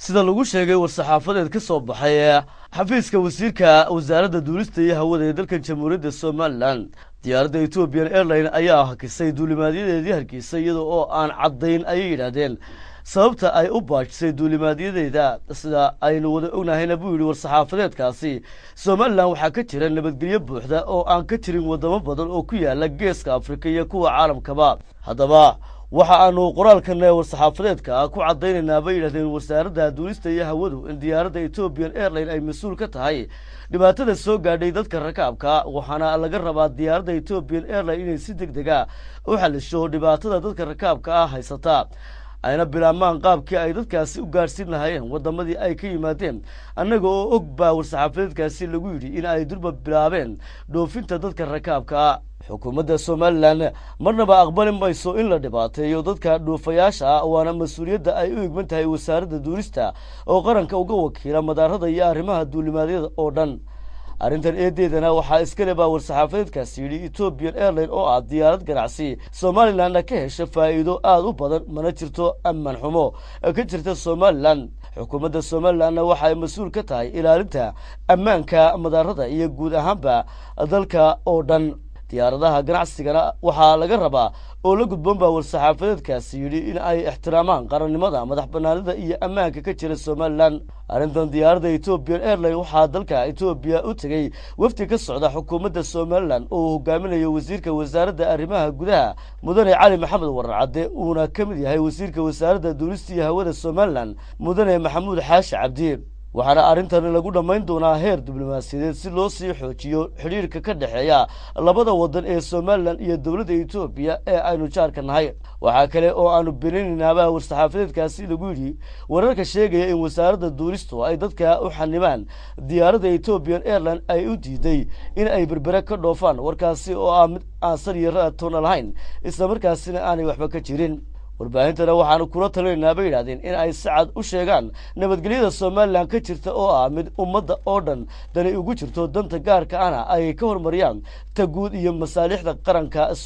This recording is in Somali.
sida lagu sheegay war-saxaafadeed ka soo baxay xafiiska wasiirka wasaaradda duulista iyo hawada ee dalka jamhuuriyadda Soomaaliland diyaaradda Ethiopian Airlines ayaa hakisay duulimaadyadeedii Hargeysa iyadoo oo aan caddayn ay yiraahdeen sababta ay u baajisay duulimaadyadeeda sida aynu wada ognahayna buu yiri war-saxaafadeedkaasi Soomaaliland waxa ka jira nabadgelyo buuxda oo aan ka jirin wadamo badan oo ku yaala geeska Afrika iyo kuwa caalamkaba haddaba waxa aanu qoraalkan war-saxaafadeedka ku cadaynaynaa bay yiraahdeen wasaaradda duulista iyo hawadu in diyaaradda Ethiopian Airlines ay mas'uul ka tahay dhibaatada soo gaadhay dadka rakaabka waxaana laga rabaa diyaaradda Ethiopian Airlines inay si degdeg ah u xallisho dhibaatada dadka rakaabka haysata ayna bilaamaan qaabkii ay dadkaasi u gaarsiin lahaayeen wadamadii ay ka yimaadeen annaga oo og baa war-saxaafadeedkaasi lagu yiri in ay durba bilaabeen dhoofinta dadka rakaabka xukuumadda Soomaaliland marnaba aqbali mayso in la dhibaateeyo dadka dhoofayaasha waana mas'uuliyadda ay u igman tahay wasaaradda duulista oo qaranka uga wakiila madaarada iyo arrimaha duulimaadyada oo dhan arrintan eedeedana waxaa iska leh war-saxaafadeedkaasi yiri Ethiopian Airlines oo ah diyaarad ganacsi Soomaaliland ka hesha faa'iido aad u badan mana jirto ammaan xumo ka jirta Soomaaliland xukuumadda Soomaaliland waxa ay mas'uul ka tahay ilaalinta ammaanka madaarada iyo guud ahaanba dalka oo dhan diyaaradaha ganacsiga waxa laga rabaa oo la gudboon war-saxaafadeedkaasi yiri in ay ixtiraamaan qarannimada madaxbannaanida iyo ammaanka ka jira Soomaaliland arrintan diyaaradda Ethiopian Airlines waxa dalka Ethiopia u tagay wafdi ka socda xukuumadda Soomaaliland oo hogaaminayo wasiirka wasaaradda arrimaha gudaha mudane Cali Maxamed Warcade uuna ka mid yahay wasiirka wasaaradda duulista iyo hawada Soomaaliland mudane Maxamuud Xaashi Cabdi waxaana arrintan lagu dhamayn doonaa heer diblomaasiyadeed si loo sii xoojiyo xiriirka ka dhaxeeya labada wadan ee Soomaaliland iyo dawladda Ethiopia ee aynu jaarka nahay waxa kale oo aanu beeninaynaa war-saxaafadeedkaasi lagu yiri wararka sheegaya in wasaaradda duulistu ay dadka u xanimaan diyaaradda Ethiopian Airlines ay u diiday in ay berbera ka dhoofaan warkaasi oo ah mid aan sariir toona lahayn isla markaasina aanay waxba ka jirin warbaahintana waxaanu kula talinaynaa bay yiraahdeen in ay sacad u sheegaan nabadgelyada Soomaaliland ka jirta oo ah mid ummadda oo dhan dani ugu jirto danta gaarka ah ay ka hormariyaan ta guud iyo masaalixda qaranka